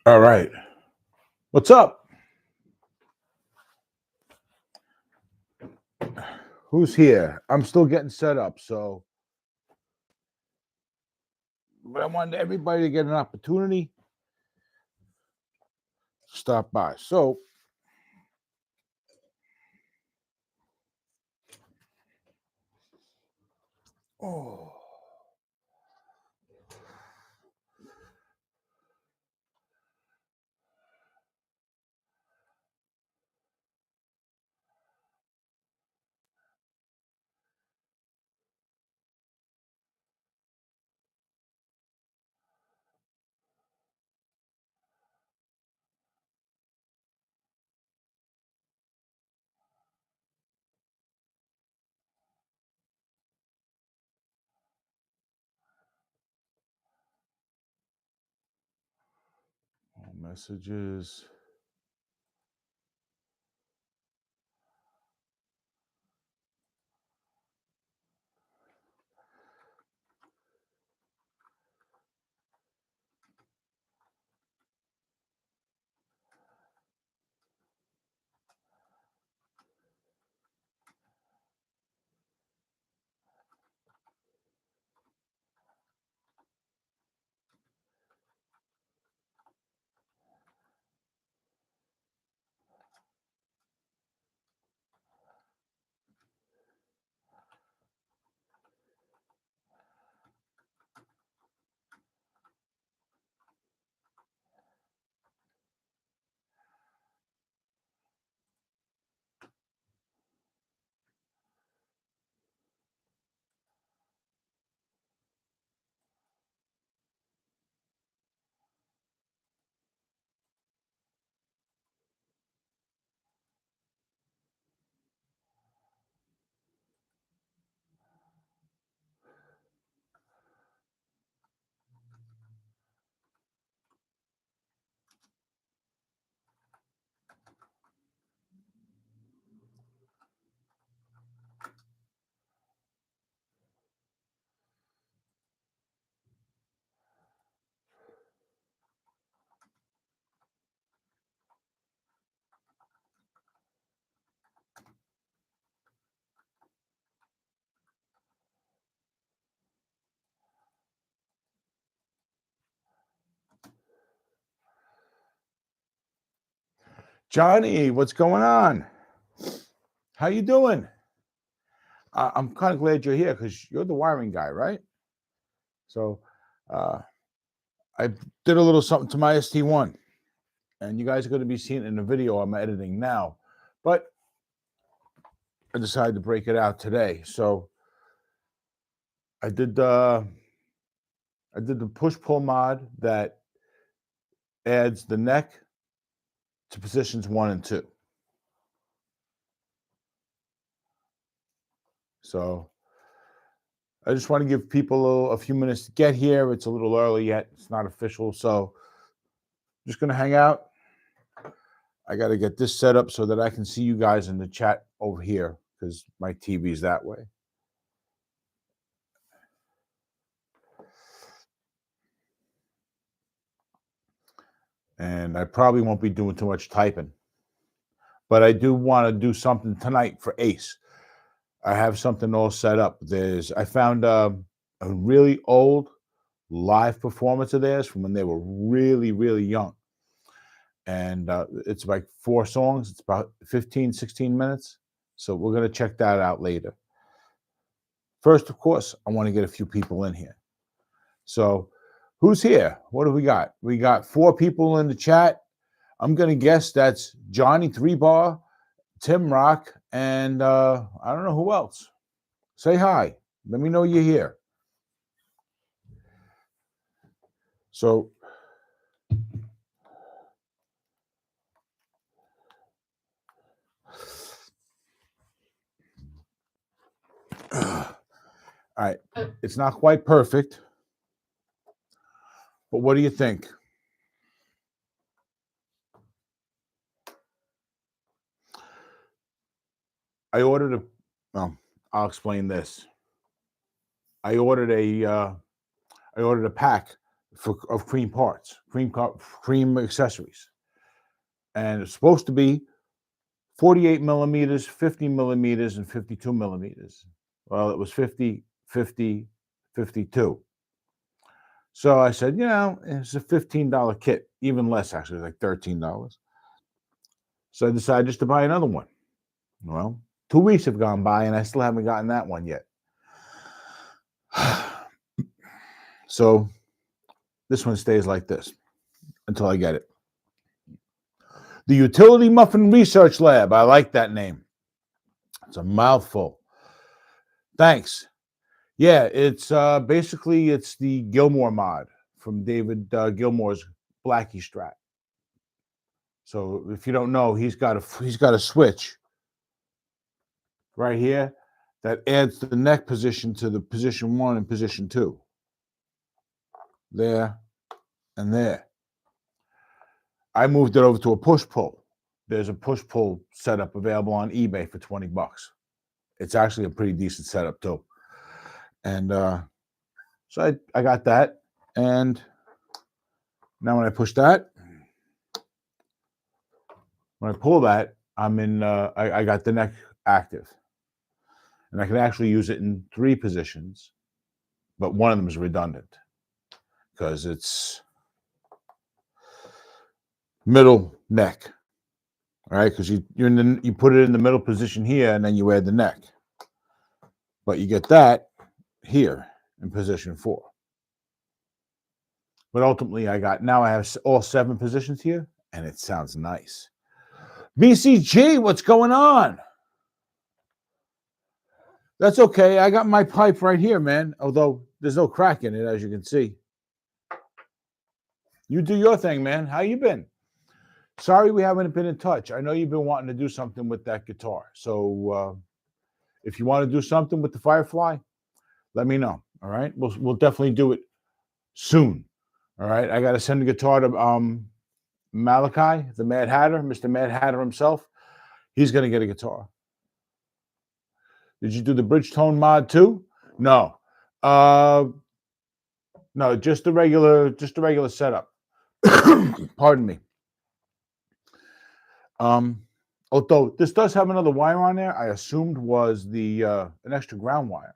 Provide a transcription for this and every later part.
All right. What's up? Who's here? I'm still getting set up, so but I wanted everybody to get an opportunity to stop by. So, oh, messages. Johnny, what's going on? How you doing? I'm kind of glad you're here because you're the wiring guy, right? So, I did a little something to my ST1, and you guys are going to be seeing it in the video I'm editing now. But I decided to break it out today. So I did the push-pull mod that adds the neck to positions 1 and 2. So I just want to give people a few minutes to get here. It's a little early yet. It's not official. So I'm just going to hang out. I got to get this set up so that I can see you guys in the chat over here because my TV is that way. And I probably won't be doing too much typing. But I do want to do something tonight for Ace. I have something all set up. I found a really old live performance of theirs from when they were really, really young. And it's like 4 songs. It's about 15, 16 minutes. So we're going to check that out later. First, of course, I want to get a few people in here. So who's here? What do we got? We got 4 people in the chat. I'm going to guess that's Johnny 3-Bar, Tim Rock, and I don't know who else. Say hi. Let me know you're here. So all right, it's not quite perfect, but what do you think? I ordered well, I'll explain this. I ordered a pack of cream parts, cream accessories, and it's supposed to be 48 millimeters, 50 millimeters, and 52 millimeters. Well, it was 50, 50, 52. So I said, it's a $15 kit, even less actually, like $13. So I decided just to buy another one. Well, 2 weeks have gone by and I still haven't gotten that one yet. So this one stays like this until I get it. The Utility Muffin Research Lab. I like that name. It's a mouthful. Thanks. Yeah, it's basically it's the Gilmore mod from David Gilmour's Blackie Strat. So if you don't know, he's got a switch right here that adds the neck position to the position 1 and position 2. There and there. I moved it over to a push-pull. There's a push-pull setup available on eBay for $20. It's actually a pretty decent setup too. And so I got that. And now when I push that, when I pull that, I'm in, I got the neck active. And I can actually use it in 3 positions, but one of them is redundant because it's middle neck. All right, because you put it in the middle position here, and then you add the neck. But you get that here in position 4. But ultimately, I have all 7 positions here, and it sounds nice. BCG, what's going on? That's okay. I got my pipe right here, man. Although there's no crack in it, as you can see. You do your thing, man. How you been? Sorry we haven't been in touch. I know you've been wanting to do something with that guitar. So if you want to do something with the Firefly, let me know. All right. We'll definitely do it soon. All right. I got to send the guitar to Malachi, the Mad Hatter, Mr. Mad Hatter himself. He's going to get a guitar. Did you do the bridge tone mod too? No. No, just the regular setup. Pardon me. Although this does have another wire on there, I assumed was the an extra ground wire.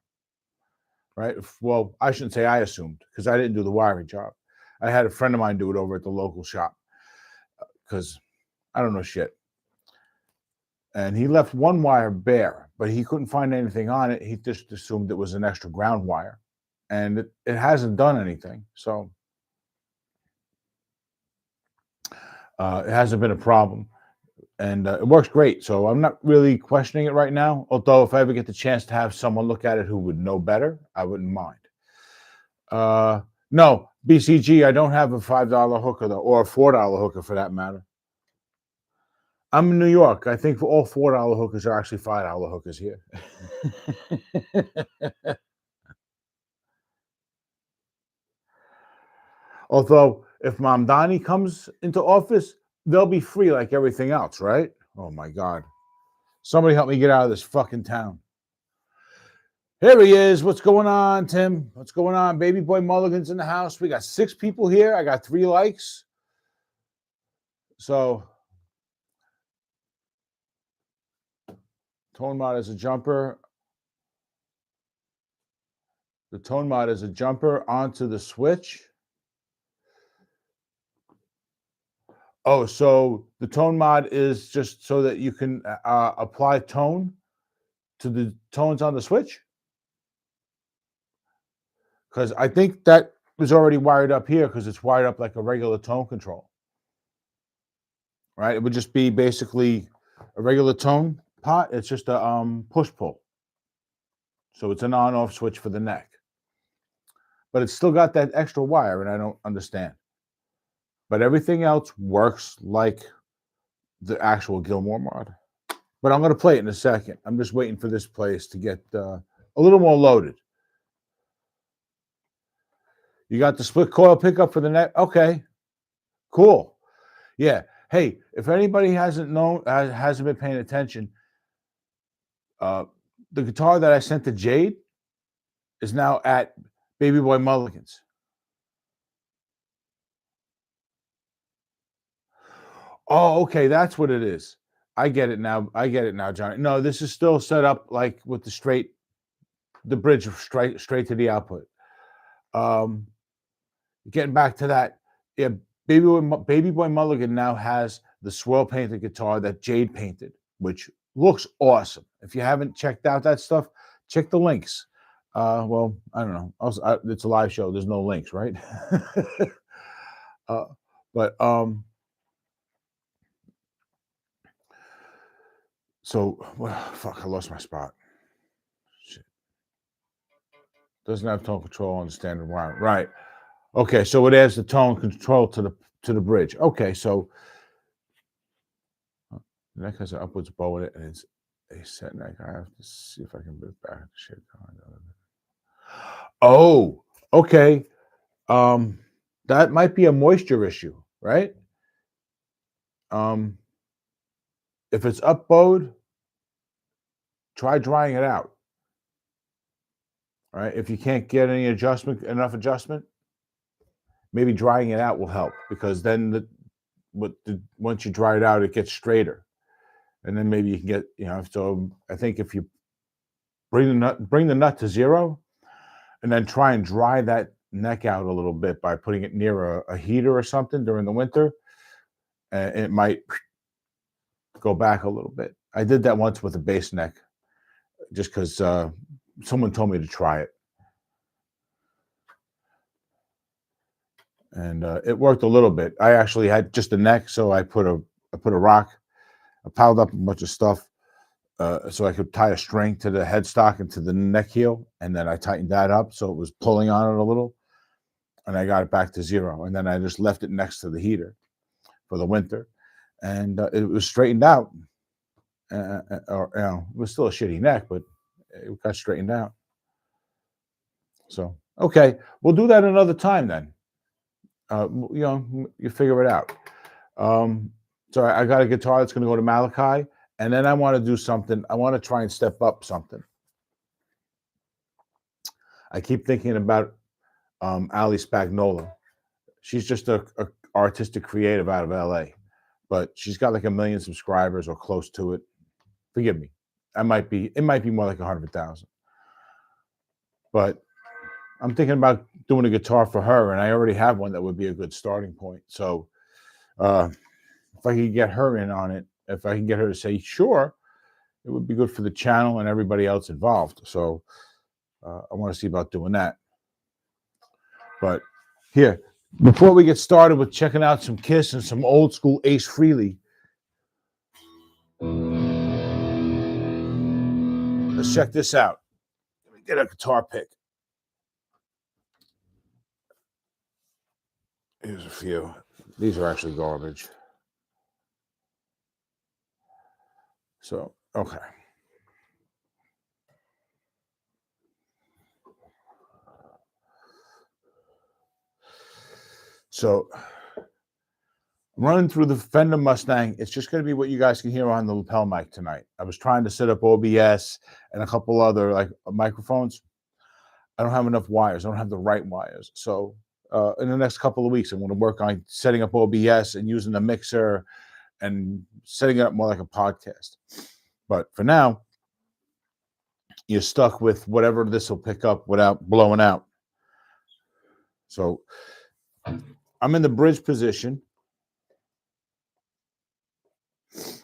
Right? Well, I shouldn't say I assumed because I didn't do the wiring job. I had a friend of mine do it over at the local shop because I don't know shit. And he left one wire bare, but he couldn't find anything on it. He just assumed it was an extra ground wire. And it hasn't done anything. So it hasn't been a problem. And it works great. So I'm not really questioning it right now. Although if I ever get the chance to have someone look at it who would know better, I wouldn't mind. No, BCG, I don't have a $5 hooker though, or a $4 hooker for that matter. I'm in New York. I think for all $4 hookers are actually $5 hookers here. Although, if Mamdani comes into office, they'll be free like everything else, right? Oh my God. Somebody help me get out of this fucking town. Here he is. What's going on, Tim? What's going on? Baby boy Mulligan's in the house. We got 6 people here. I got 3 likes. So, tone mod is a jumper. The tone mod is a jumper onto the switch. Oh, so the tone mod is just so that you can apply tone to the tones on the switch? Because I think that was already wired up here because it's wired up like a regular tone control. Right? It would just be basically a regular tone pot. It's just a push-pull. So it's an on-off switch for the neck. But it's still got that extra wire, and I don't understand. But everything else works like the actual Gilmore mod. But I'm going to play it in a second. I'm just waiting for this place to get a little more loaded. You got the split coil pickup for the neck? Okay, cool. Yeah. Hey, if anybody hasn't been paying attention, the guitar that I sent to Jade is now at Baby Boy Mulligan's. Oh, okay, that's what it is. I get it now. I get it now, Johnny. No, this is still set up like with the bridge straight to the output. Um, Getting back to that, yeah, Baby Boy Mulligan now has the swirl painted guitar that Jade painted, which looks awesome. If you haven't checked out that stuff, check the links. Well, I don't know. It's a live show. There's no links, right? uh, but so well, fuck, I lost my spot. Shit. Doesn't have tone control on the standard wire, right? Okay, so it adds the tone control to the bridge. Okay, so the neck has an upwards bow in it, and it's a set neck. I have to see if I can move back. Shit. Oh, okay. That might be a moisture issue, right? If it's up bowed, try drying it out. All right. If you can't get enough adjustment, maybe drying it out will help, because then once you dry it out, it gets straighter, and then maybe you can get, So I think if you bring the nut to zero, and then try and dry that neck out a little bit by putting it near a heater or something during the winter, it might go back a little bit. I did that once with a bass neck, just because someone told me to try it, and it worked a little bit. I actually had just a neck, so I put a rock. I piled up a bunch of stuff so I could tie a string to the headstock and to the neck heel, and then I tightened that up so it was pulling on it a little, and I got it back to zero. And then I just left it next to the heater for the winter, and it was straightened out. Or it was still a shitty neck, but it got straightened out. So okay, we'll do that another time then. You figure it out. So I got a guitar that's going to go to Malachi, and then I want to do something. I want to try and step up something. I keep thinking about Ali Spagnola. She's just a artistic creative out of LA, but she's got like 1 million subscribers or close to it. Forgive me. It might be more like 100,000. But I'm thinking about doing a guitar for her, and I already have one that would be a good starting point. So if I could get her in on it, if I can get her to say sure, it would be good for the channel and everybody else involved. So I want to see about doing that. But here, before we get started with checking out some Kiss and some old school Ace Frehley, let's check this out. Let me get a guitar pick. Here's a few. These are actually garbage. So, okay. So, I'm running through the Fender Mustang. It's just going to be what you guys can hear on the lapel mic tonight. I was trying to set up OBS and a couple other like microphones. I don't have enough wires. I don't have the right wires. So in the next couple of weeks, I'm going to work on setting up OBS and using the mixer and setting it up more like a podcast. But for now, you're stuck with whatever this will pick up without blowing out. So I'm in the bridge position.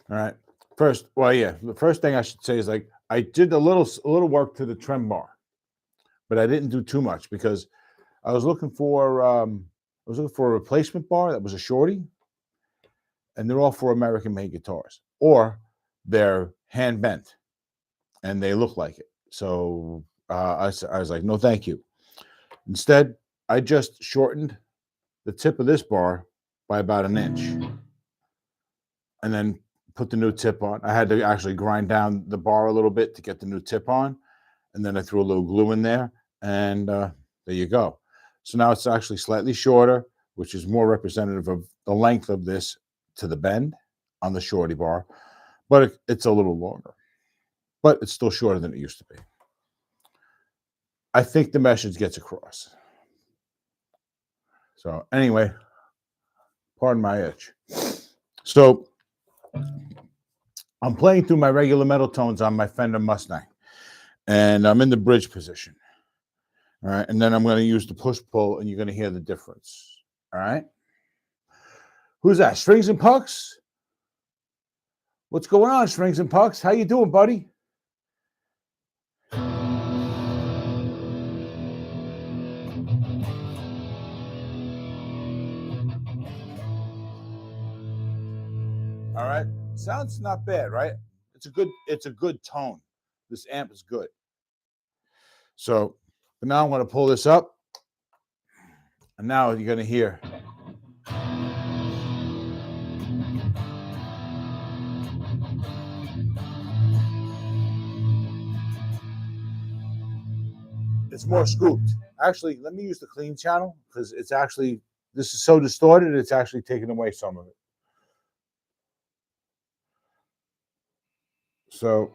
All right. First, well, yeah, the first thing I should say is like I did a little work to the trem bar, but I didn't do too much because I was looking for a replacement bar that was a shorty, and they're all for American-made guitars, or they're hand bent, and they look like it. So I was like, no, thank you. Instead, I just shortened the tip of this bar by about 1 inch, and then put the new tip on. I had to actually grind down the bar a little bit to get the new tip on, and then I threw a little glue in there, and there you go. So now it's actually slightly shorter, which is more representative of the length of this to the bend on the shorty bar, but it's a little longer, but it's still shorter than it used to be. I think the message gets across. So anyway, pardon my itch. So I'm playing through my regular metal tones on my Fender Mustang, and I'm in the bridge position. All right, and then I'm going to use the push pull, and you're going to hear the difference. All right, who's that? Strings and Pucks? What's going on, Strings and Pucks? How you doing, buddy? All right, sounds not bad, right? It's a good tone. This amp is good. So, but now I'm going to pull this up, and now you're going to hear. It's more scooped. Actually, let me use the clean channel because it's actually, this is so distorted, it's actually taking away some of it. So,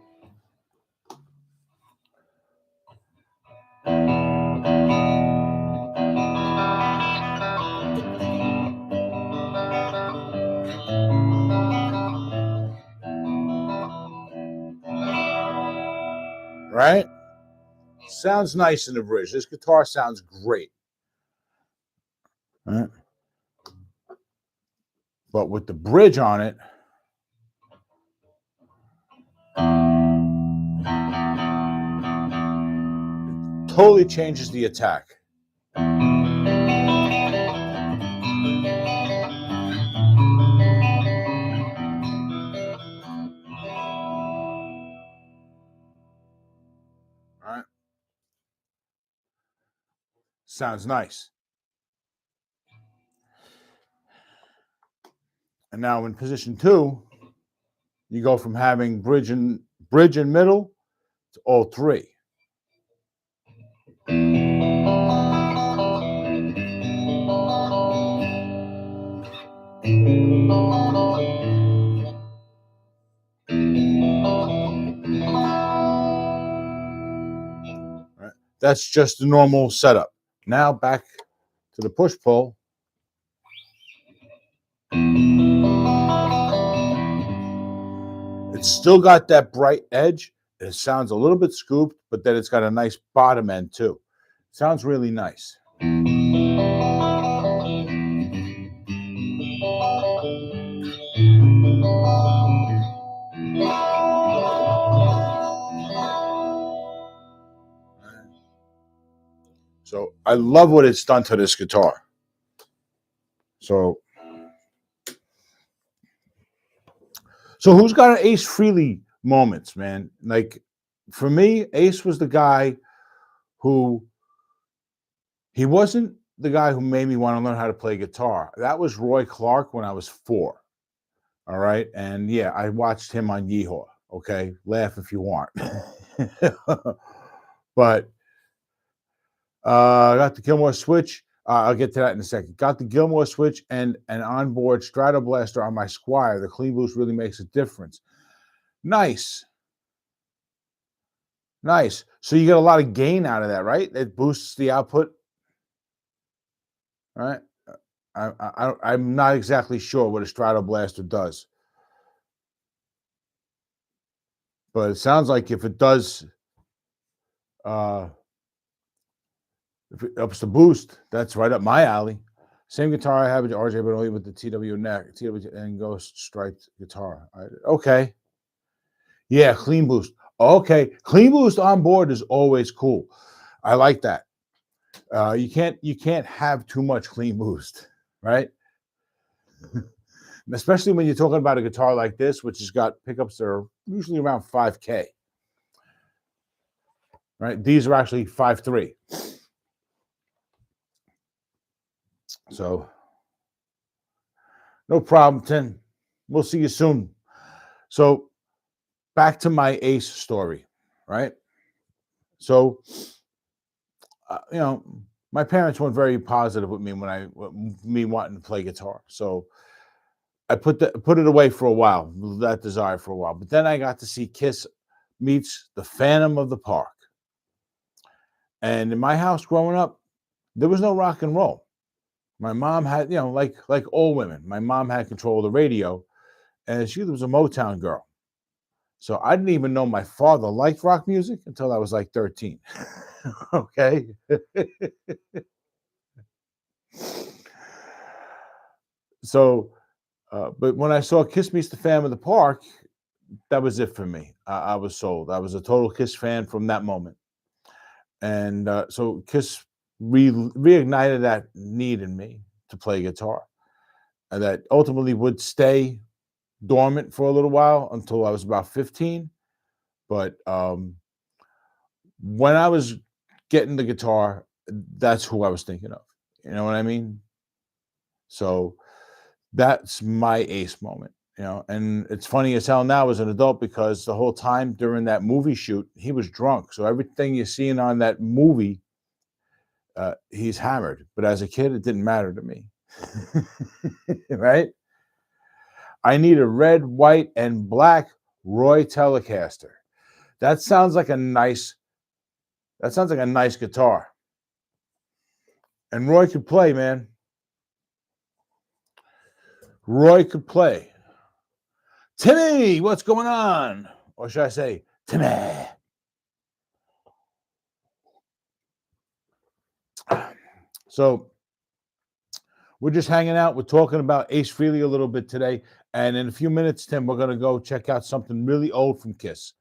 right? Sounds nice in the bridge. This guitar sounds great. Right? But with the bridge on it, it totally changes the attack. All right? Sounds nice. And now in position 2, you go from having bridge and middle to all 3. Right? That's just the normal setup. Now back to the push pull. It's still got that bright edge. It sounds a little bit scooped, but then it's got a nice bottom end too. Sounds really nice. So I love what it's done to this guitar. So who's got an Ace Frehley moments, man? Like for me, Ace was the guy who, he wasn't the guy who made me want to learn how to play guitar. That was Roy Clark when I was 4. All right. And yeah, I watched him on Yeehaw. Okay. Laugh if you want. But got the Gilmore switch. I'll get to that in a second. Got the Gilmore switch and an onboard Stratoblaster on my Squire. The clean boost really makes a difference. Nice. Nice. So you get a lot of gain out of that, right? It boosts the output. All right. I'm not exactly sure what a Stratoblaster does. But it sounds like if it does, if it ups the boost, that's right up my alley. Same guitar I have at RJ, but only with the TW neck, TW and Ghost striped guitar. Okay. Yeah, clean boost. Okay, clean boost on board is always cool. I like that. You can't have too much clean boost, right? Especially when you're talking about a guitar like this, which has got pickups that are usually around 5K. Right? These are actually 5.3. So no problem, Tim. We'll see you soon. So back to my Ace story, right? So my parents weren't very positive with me me wanting to play guitar. So I put it away for a while, that desire for a while. But then I got to see Kiss meets the Phantom of the Park. And in my house growing up, there was no rock and roll. My mom had, like all women, my mom had control of the radio. and she was a Motown girl. So I didn't even know my father liked rock music until I was like 13. Okay. So, but when I saw Kiss Meets the Fam in the park, that was it for me. I was sold. I was a total Kiss fan from that moment. And so Kiss reignited that need in me to play guitar, and that ultimately would stay dormant for a little while until I was about 15. But when I was getting the guitar, that's who I was thinking of. You know what I mean? So that's my ace moment, you know. And it's funny as hell now as an adult because the whole time during that movie shoot, he was drunk. So everything you're seeing on that movie, he's hammered. But as a kid, it didn't matter to me. Right? I need a red, white, and black Roy Telecaster. That sounds like a nice. That sounds like a nice guitar. And Roy could play, man. Roy could play. Timmy, what's going on? Or should I say, Timmy? So we're just hanging out. We're talking about Ace Frehley a little bit today. And in a few minutes, Tim, we're going to go check out something really old from Kiss.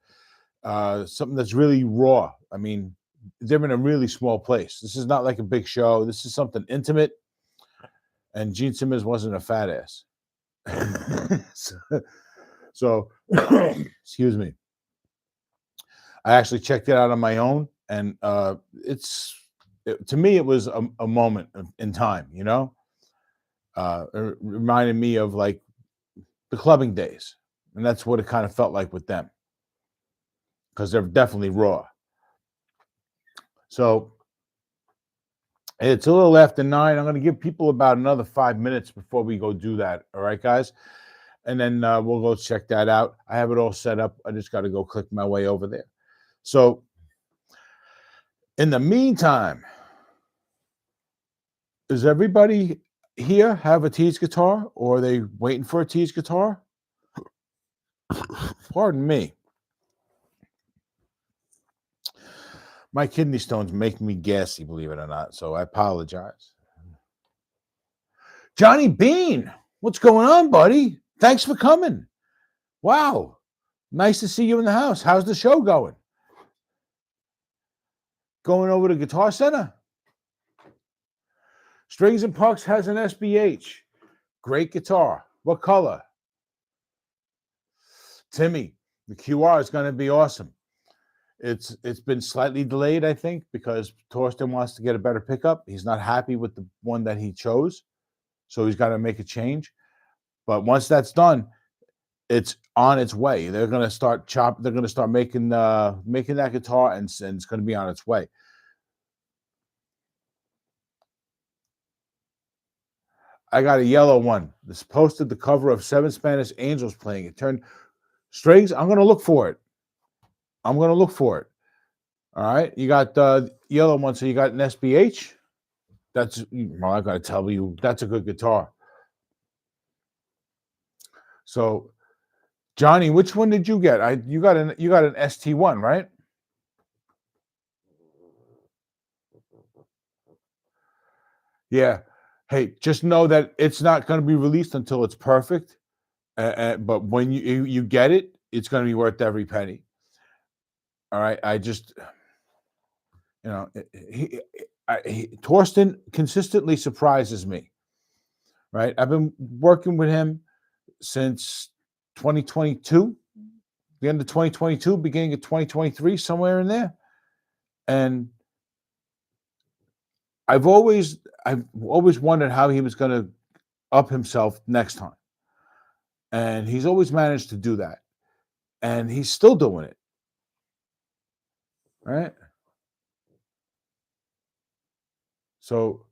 Something that's really raw. I mean, they're in a really small place. This is not like a big show. This is something intimate. And Gene Simmons wasn't a fat ass. So excuse me. I actually checked it out on my own, and to me, it was a moment in time, you know? It reminded me of like the clubbing days, and that's what it kind of felt like with them because they're definitely raw. So it's a little after 9. I'm going to give people about another 5 minutes before we go do that. All right, guys? And then we'll go check that out. I have it all set up. I just got to go click my way over there. So in the meantime, does everybody here have a Tees guitar, or are they waiting for a Tees guitar? Pardon me. My kidney stones make me gassy, believe it or not, so I apologize. Johnny Bean, what's going on, buddy? Thanks for coming. Wow. Nice to see you in the house. How's the show going? Going over to Guitar Center? Strings and Pucks has an SBH. Great guitar. What color? Timmy, the QR is going to be awesome. It's been slightly delayed, I think, because Torsten wants to get a better pickup. He's not happy with the one that he chose, so he's got to make a change. But once that's done, it's on its way. They're going to start They're going to start making that guitar, and it's going to be on its way. I got a yellow one. This posted the cover of 7 Spanish Angels playing. It turned strings. I'm going to look for it. All right. You got the yellow one. So you got an SBH. I got to tell you, that's a good guitar. So, Johnny, which one did you get? You got an ST1, right? Yeah. Hey, just know that it's not going to be released until it's perfect. But when you get it, it's going to be worth every penny. All right. I just, Torsten consistently surprises me. Right. I've been working with him since 2022, the end of 2022, beginning of 2023, somewhere in there. And I've always wondered how he was going to up himself next time. And he's always managed to do that. And he's still doing it. Right? So,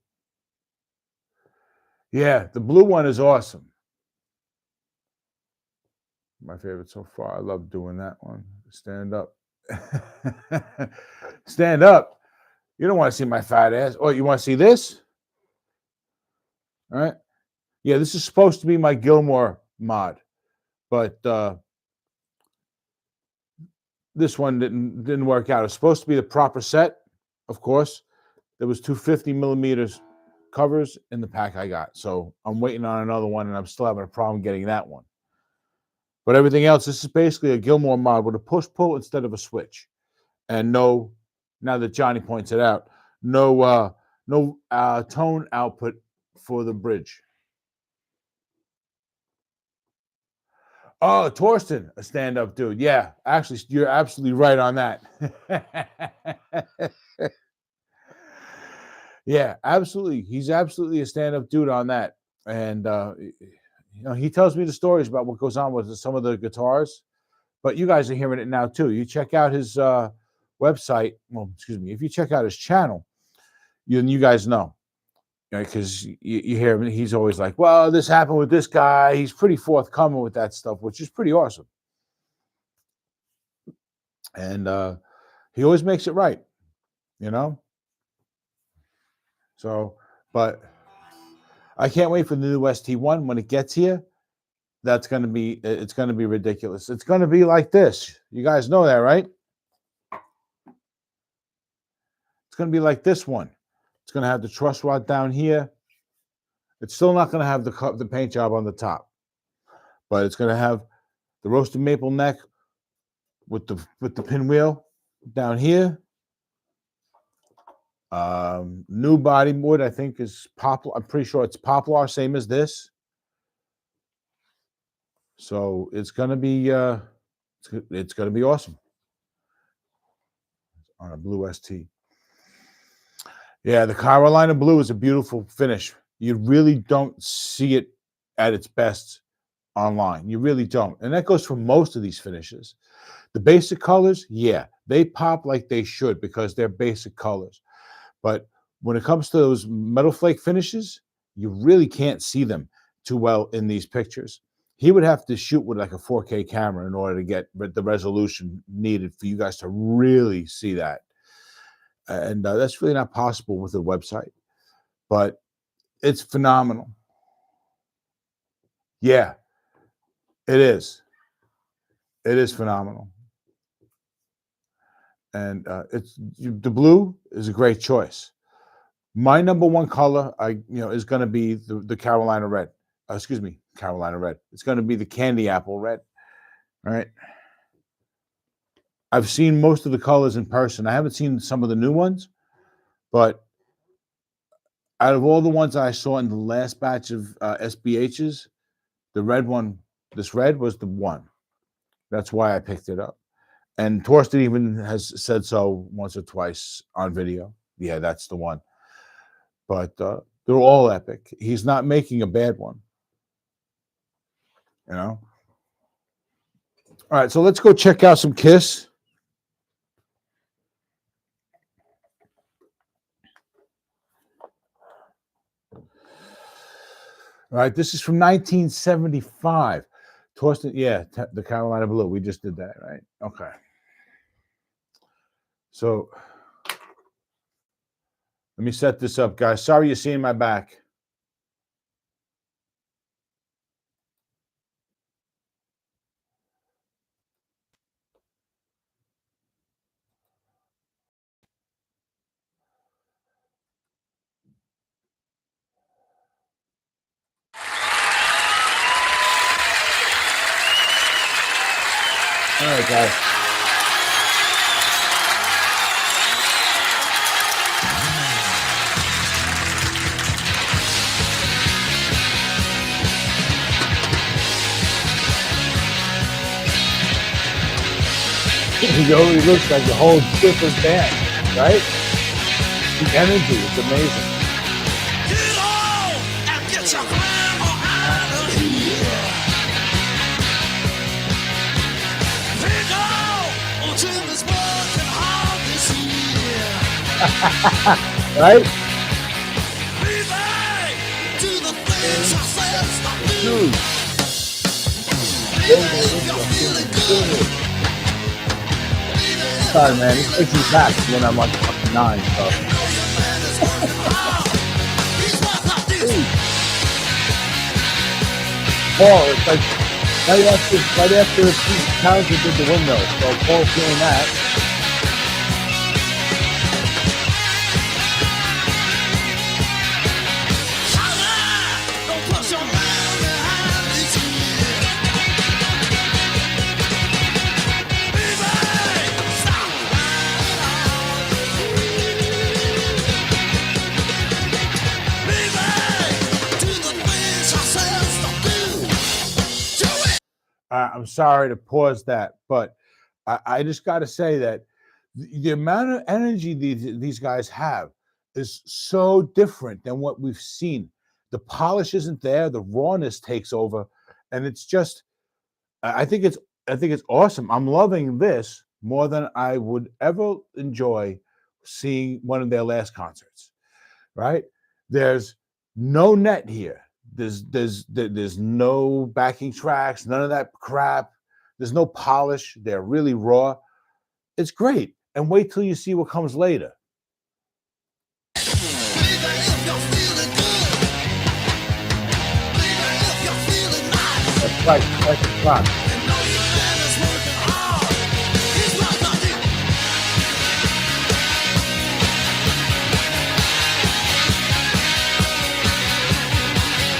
yeah, the blue one is awesome. My favorite so far. I love doing that one. Stand up. Stand up. You don't want to see my fat ass. Oh, you want to see this? All right. Yeah, this is supposed to be my Gilmore mod. but this one didn't work out. It's supposed to be the proper set, of course. There was 250 millimeters covers in the pack I got, so I'm waiting on another one, and I'm still having a problem getting that one. But everything else, this is basically a Gilmore mod with a push-pull instead of a switch, and no. Now that Johnny points it out, no tone output for the bridge. Oh, Torsten, a stand-up dude. Yeah, actually, you're absolutely right on that. Yeah, absolutely. He's absolutely a stand-up dude on that. And he tells me the stories about what goes on with some of the guitars. But you guys are hearing it now too. You check out his website. Well, excuse me. If you check out his channel, you guys know. Because you hear him, he's always like, well, this happened with this guy. He's pretty forthcoming with that stuff, which is pretty awesome. And he always makes it right, So, but I can't wait for the new ST1 when it gets here. It's going to be ridiculous. It's going to be like this. You guys know that, right? It's going to be like this one. It's going to have the truss rod down here. It's still not going to have the paint job on the top, but it's going to have the roasted maple neck with the pinwheel down here. New body wood, I think, is poplar. I'm pretty sure it's poplar, same as this. So it's going to be it's going to be awesome on a blue ST. Yeah, the Carolina blue is a beautiful finish. You really don't see it at its best online. You really don't. And that goes for most of these finishes. The basic colors, yeah, they pop like they should because they're basic colors. But when it comes to those metal flake finishes, you really can't see them too well in these pictures. He would have to shoot with like a 4K camera in order to get the resolution needed for you guys to really see that. And that's really not possible with the website. But it's phenomenal. Yeah, it is. It is phenomenal. And the blue is a great choice. My number one color, is going to be the Carolina red. Excuse me, Carolina red. It's going to be the candy apple red. All right. I've seen most of the colors in person. I haven't seen some of the new ones, but out of all the ones I saw in the last batch of SBHs, the red one, this red was the one. That's why I picked it up. And Torsten even has said so once or twice on video. Yeah, that's the one. But they're all epic. He's not making a bad one. All right, so let's go check out some Kiss. All right, this is from 1975. Torsten, yeah, the Carolina blue. We just did that, right? Okay. So let me set this up, guys. Sorry you're seeing my back. All right, guys. He always looks like the whole different band, right? The energy is amazing. Get on and get your grandma out of here. Pick up until this working hard this year. Right? Be back to the things I said stop doing. If you're feeling good. Sorry, man. It takes me back when I'm like fucking 9. So. Oh, it's like Right after Pete Townsend did the windmill, so Paul's doing that. I'm sorry to pause that, but I just got to say that the amount of energy these guys have is so different than what we've seen. The polish isn't there, the rawness takes over, and it's just I think it's awesome. I'm loving this more than I would ever enjoy seeing one of their last concerts. Right? There's no net here. There's no backing tracks, none of that crap. There's no polish. They're really raw. It's great. And wait till you see what comes later. That's right. That's the clock.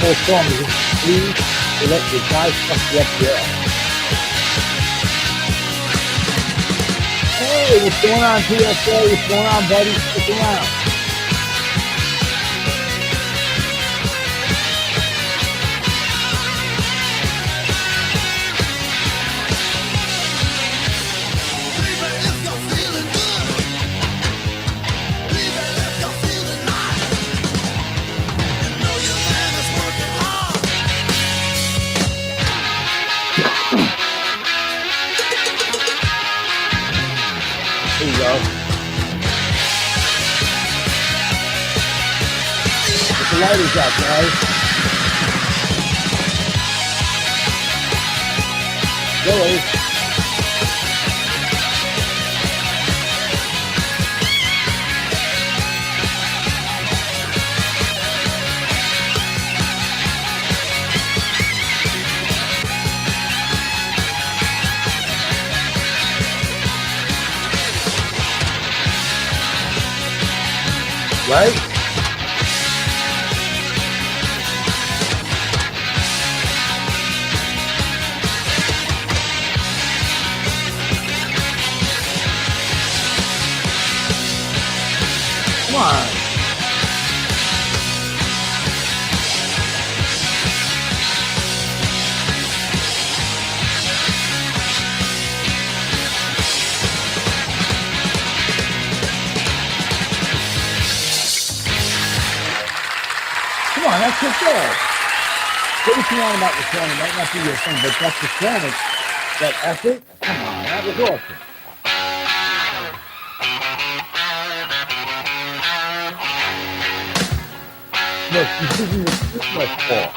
Whole song is please let the guys fuck you up there. Hey, what's going on, PSA? What's going on, buddy? Stick around. There you go. Get the lighters out, guys. Go, Ace. Right? Come on. Come on, that's your song. What you want about the song? It might not be your song, but that's the song. That effort. Come on, that was awesome. Look, he's using the football ball.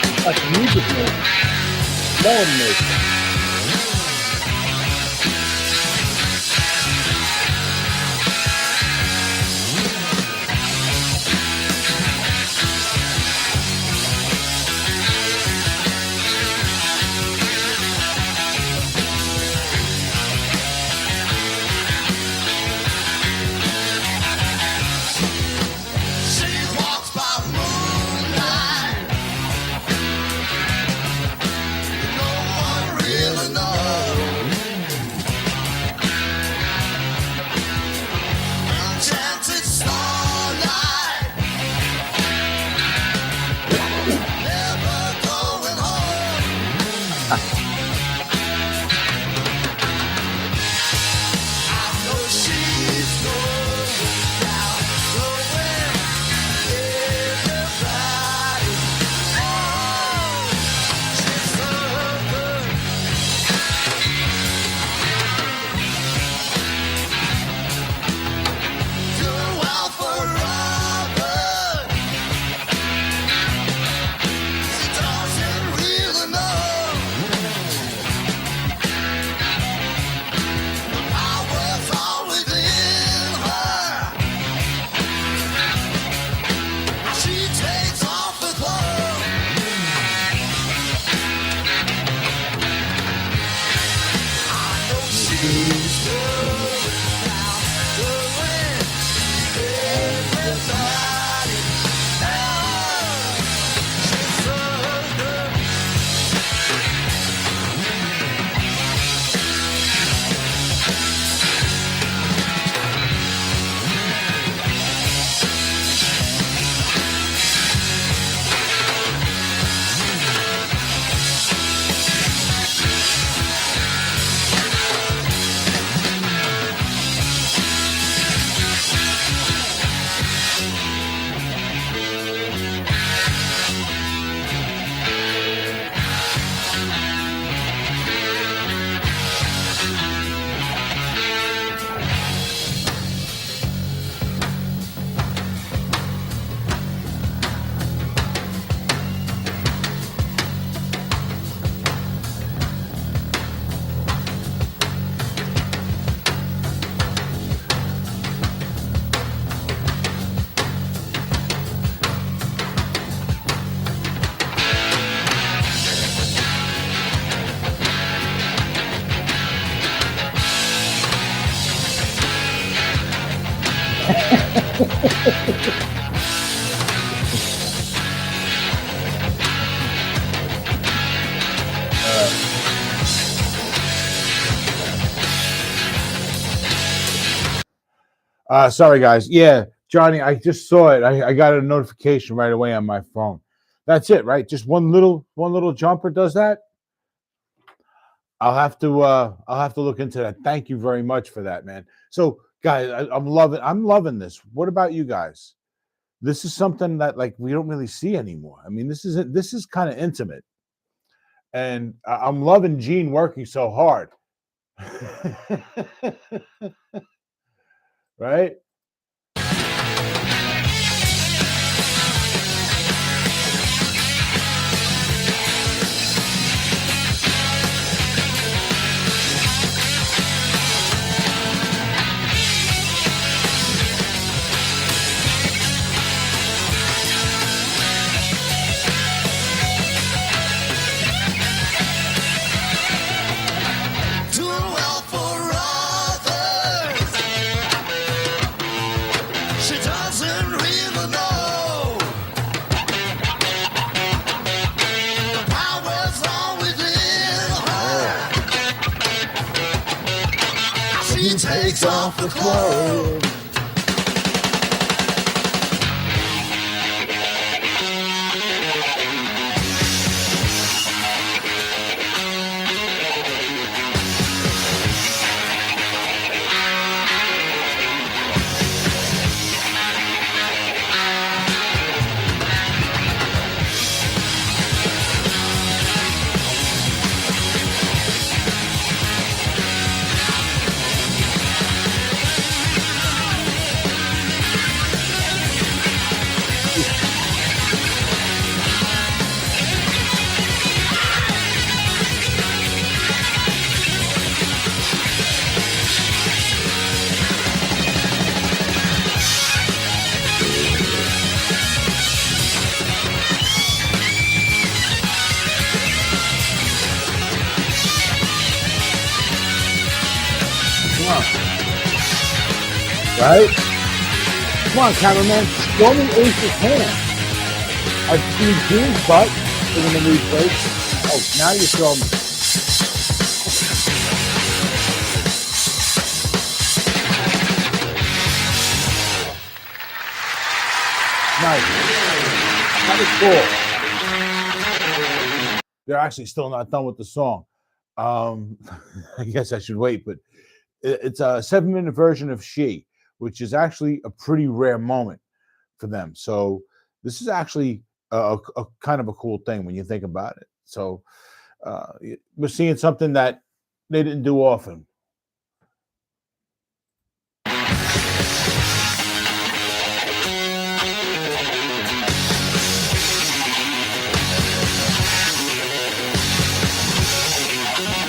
It's like a music note. Melon maker. Sorry, guys. Yeah, Johnny, I just saw it. I got a notification right away on my phone. That's it, right? Just one little jumper does that. I'll have to look into that. Thank you very much for that, man. So, guys, I'm loving this. What about you guys? This is something that like we don't really see anymore. I mean, this is kind of intimate, and I'm loving Gene working so hard. Right? Takes off the clothes. Right? Come on, cameraman. Show me Ace's hand. I've seen Gene's butt in the new place. Oh, now you show me. Nice. That was cool. They're actually still not done with the song. I guess I should wait, but it's a 7-minute version of She, which is actually a pretty rare moment for them. So this is actually a kind of a cool thing when you think about it. So we're seeing something that they didn't do often.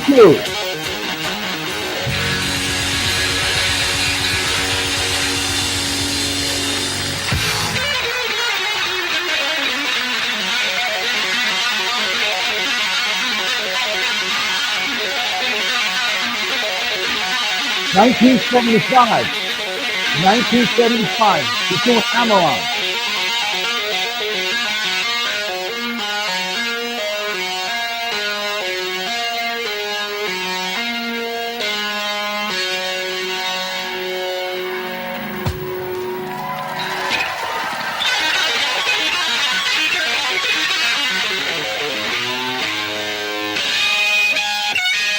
Dude. 1975. 1975. Before Amalon.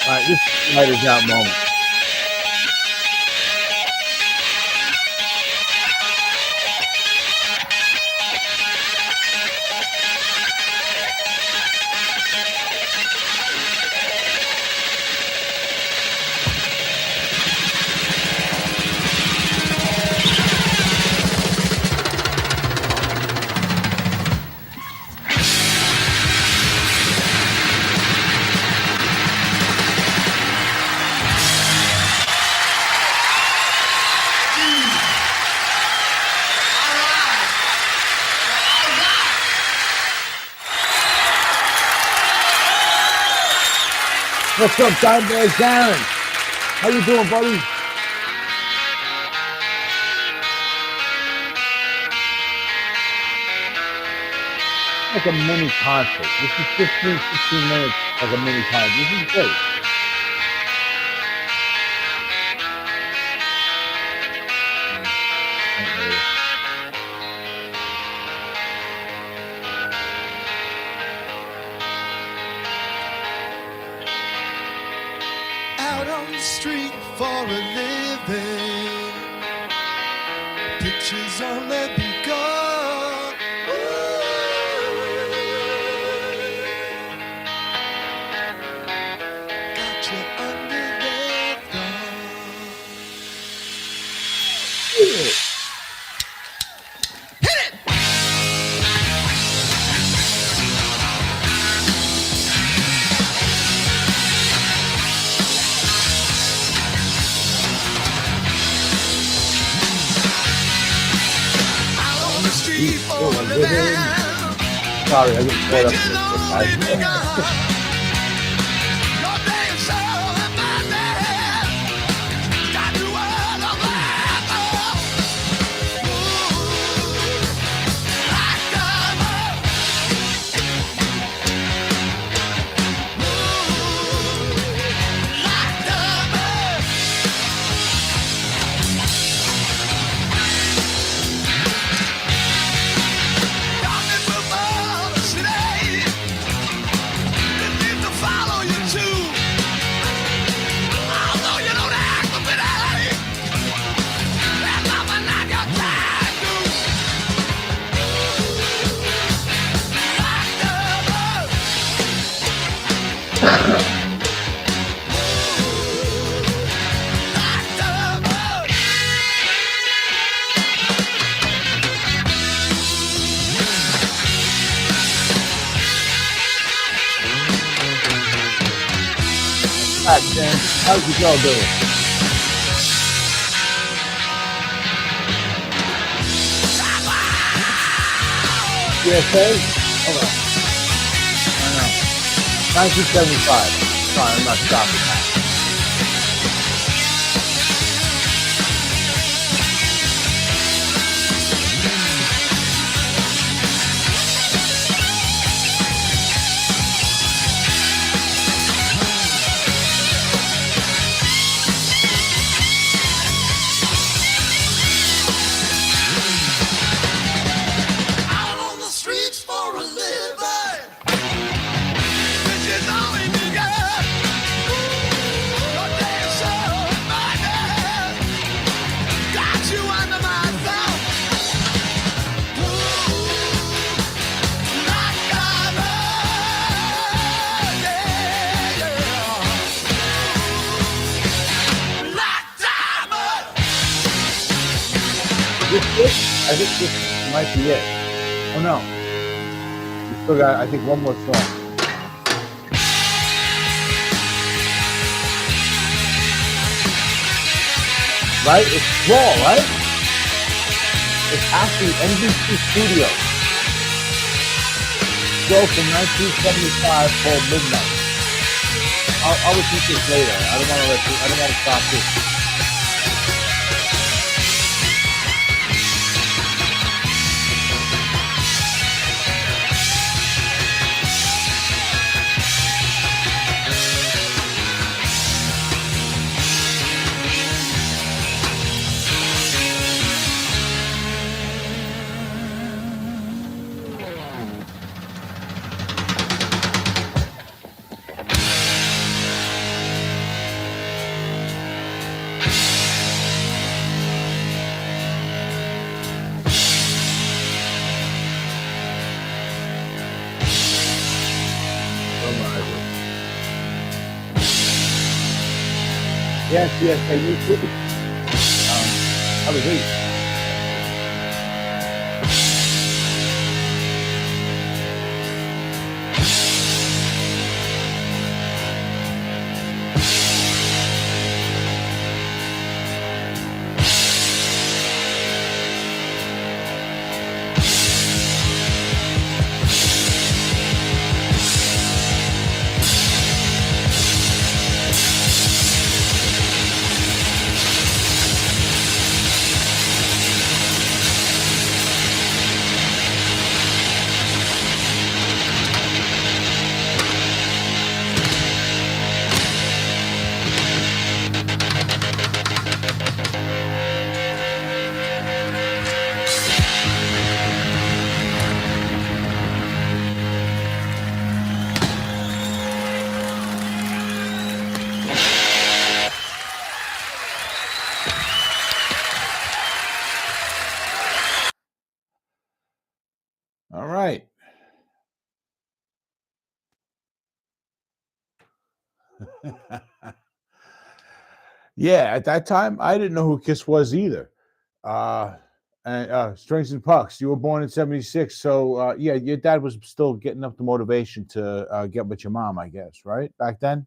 All right, this light is out moment. What's up, Dimebag Darren? How you doing, buddy? like a mini concert. This is 15, 16 minutes, like a mini concert. This is great. Out on the street for a living, pictures only begun. Got you under their thumb. Hit it! For a living. Sorry, I get caught up in this. Your day is so abandoned. Got you out of that. Like diamond. Like diamond. How's the girl doing? USA? Hold on. I know. 1975. Sorry, I'm not stopping that. Out on the streets for a living. This is all we got. Your day is so abandoned. Got you under my thumb. Like diamond. Yeah, yeah. Like diamond. I think this might be it. Oh no. We still got, I think, one more song. Right? It's small, right? It's actually NBC Studios. Show from 1975 called Midnight. I'll repeat this later. I don't want to stop this. Yes, I you too. I was eight. Yeah, at that time, I didn't know who Kiss was either. Uh, and Strings and Pucks, you were born in '76, so yeah, your dad was still getting up the motivation to get with your mom, I guess, right back then.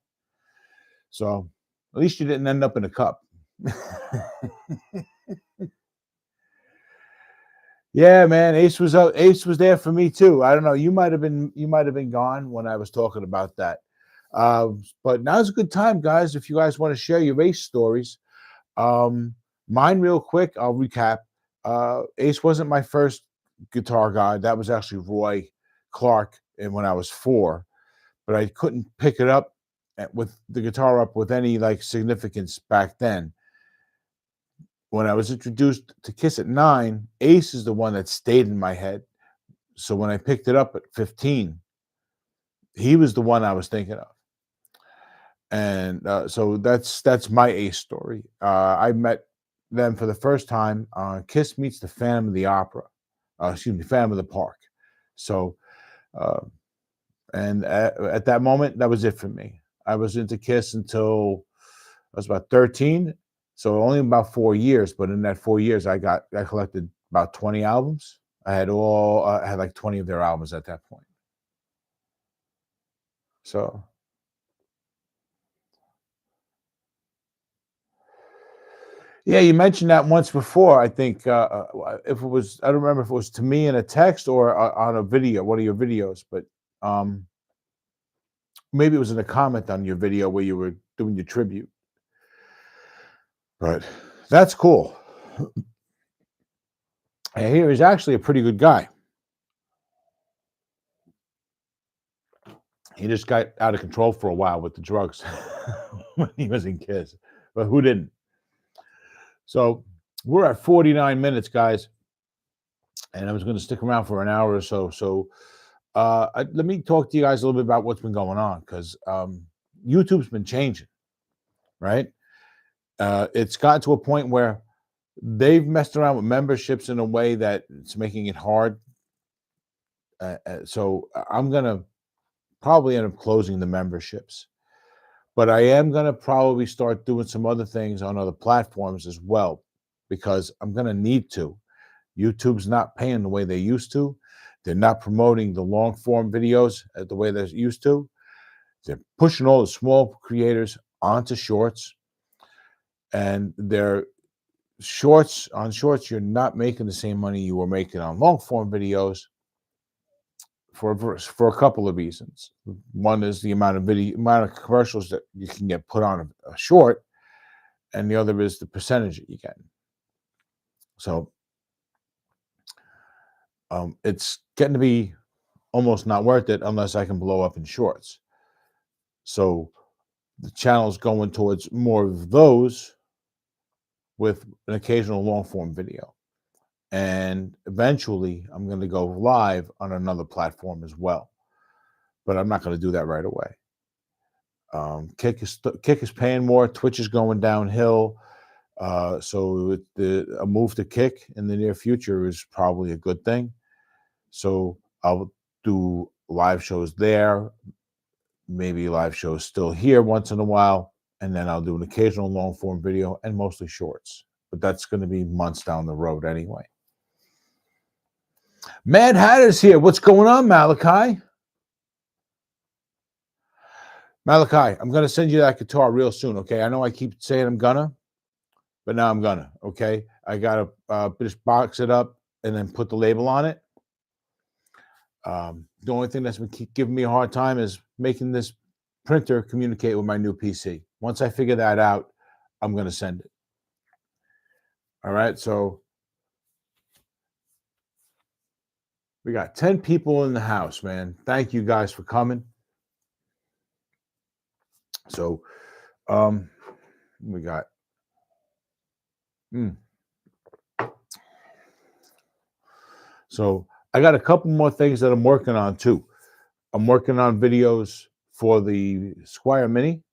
So at least you didn't end up in a cup. Yeah, man, Ace was up. Ace was there for me too. I don't know. You might have been gone when I was talking about that. But now's a good time, guys. If you guys want to share your Ace stories, um, mine real quick. I'll recap. Ace wasn't my first guitar guy. That was actually Roy Clark, and when I was 4, but I couldn't pick it up with the guitar up with any like significance back then. When I was introduced to Kiss at 9, Ace is the one that stayed in my head. So when I picked it up at 15, he was the one I was thinking of. And so that's my Ace story. I met them for the first time on Kiss Meets the Phantom of the Opera. Excuse me, Phantom of the Park. So, uh, and at that moment, that was it for me. I was into Kiss until I was about 13. So only about 4 years, but in that 4 years, I collected about 20 albums. I had like 20 of their albums at that point. So yeah, you mentioned that once before. I think if it was, I don't remember if it was to me in a text or on a video, one of your videos, but um, maybe it was in a comment on your video where you were doing your tribute. But that's cool. And he was actually a pretty good guy. He just got out of control for a while with the drugs when he was in Kiss. But who didn't? So we're at 49 minutes, guys. And I was going to stick around for an hour or so. So let me talk to you guys a little bit about what's been going on, because YouTube's been changing, right? It's gotten to a point where they've messed around with memberships in a way that it's making it hard. So I'm going to probably end up closing the memberships. But I am going to probably start doing some other things on other platforms as well, because I'm going to need to. YouTube's not paying the way they used to. They're not promoting the long form videos the way they're used to. They're pushing all the small creators onto shorts. And they're on shorts, you're not making the same money you were making on long form videos for a couple of reasons. One is the amount of commercials that you can get put on a short, and the other is the percentage that you get. So it's getting to be almost not worth it unless I can blow up in shorts. So the channel's going towards more of those with an occasional long form video. And eventually I'm going to go live on another platform as well. But I'm not going to do that right away. Kick is paying more. Twitch is going downhill. So a move to Kick in the near future is probably a good thing. So I'll do live shows there, maybe live shows still here once in a while, and then I'll do an occasional long form video and mostly shorts. But that's going to be months down the road anyway. Mad Hatter's here. What's going on, Malachi? Malachi, I'm going to send you that guitar real soon, okay? I know I keep saying I'm gonna, but now I'm gonna, okay? I got to just box it up and then put the label on it. The only thing that's been giving me a hard time is making this printer communicate with my new PC. Once I figure that out, I'm going to send it. All right, so we got 10 people in the house, man. Thank you guys for coming. So we got so I got a couple more things that I'm working on too. I'm working on videos for the Squire Mini.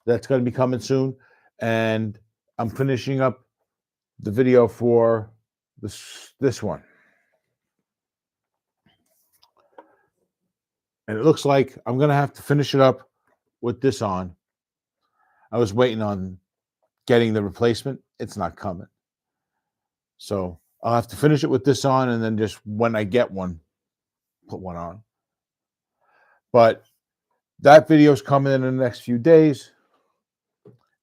That's going to be coming soon. And I'm finishing up the video for this one. And it looks like I'm going to have to finish it up with this on. I was waiting on getting the replacement. It's not coming. So I'll have to finish it with this on, and then just when I get one, put one on. But that video is coming in the next few days.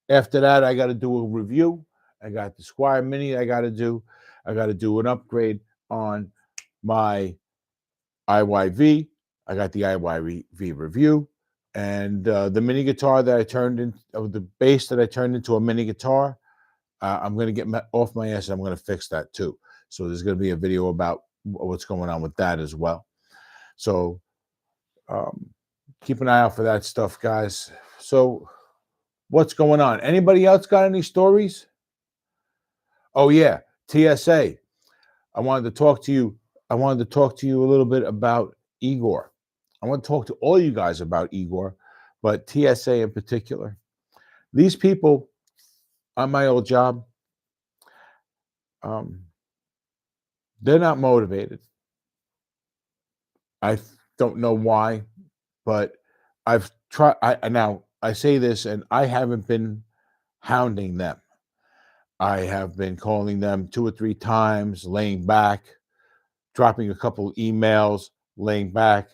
After that, I got to do a review. I got the Squire Mini I got to do. I got to do an upgrade on my IYV. I got the IYV review. And the mini guitar that I turned into, the bass that I turned into a mini guitar, I'm going to get off my ass and I'm going to fix that too. So there's going to be a video about what's going on with that as well. So keep an eye out for that stuff, guys. So what's going on? Anybody else got any stories? Oh yeah, TSA. I wanted to talk to you. I wanted to talk to you a little bit about Igor. I want to talk to all you guys about Igor, but TSA in particular. These people on my old job, they're not motivated. I don't know why, but I've tried. I say this, and I haven't been hounding them. I have been calling them 2 or 3 times, laying back, dropping a couple of emails, laying back,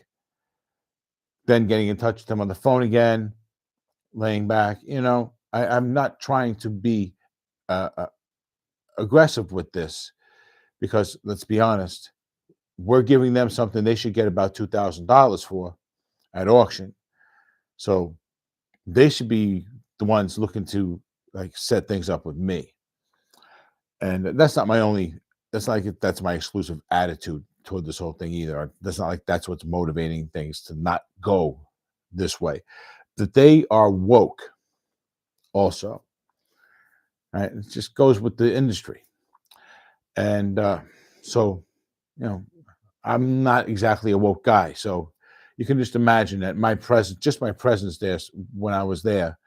then getting in touch with them on the phone again, laying back. I'm not trying to be aggressive with this because, let's be honest, we're giving them something they should get about $2,000 for at auction. So they should be the ones looking to set things up with me. And that's not my only, that's not like that's my exclusive attitude toward this whole thing either. That's not like that's what's motivating things to not go this way. That they are woke also. Right? It just goes with the industry. And so, I'm not exactly a woke guy. So you can just imagine that my presence there when I was there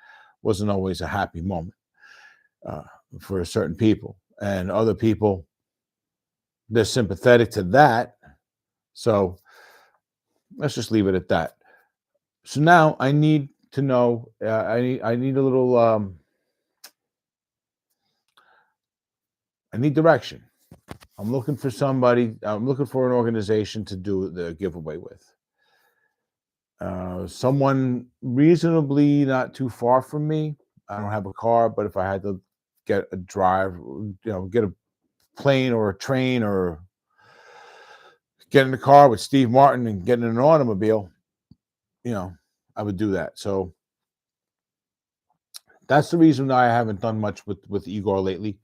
wasn't always a happy moment for certain people. And other people, they're sympathetic to that. So let's just leave it at that. So now I need to know, I need a little, I need direction. I'm looking for somebody, I'm looking for an organization to do the giveaway with. Someone reasonably not too far from me. I don't have a car, but if I had to get a drive, get a plane or a train or get in the car with Steve Martin and get in an automobile, I would do that. So that's the reason I haven't done much with Igor lately.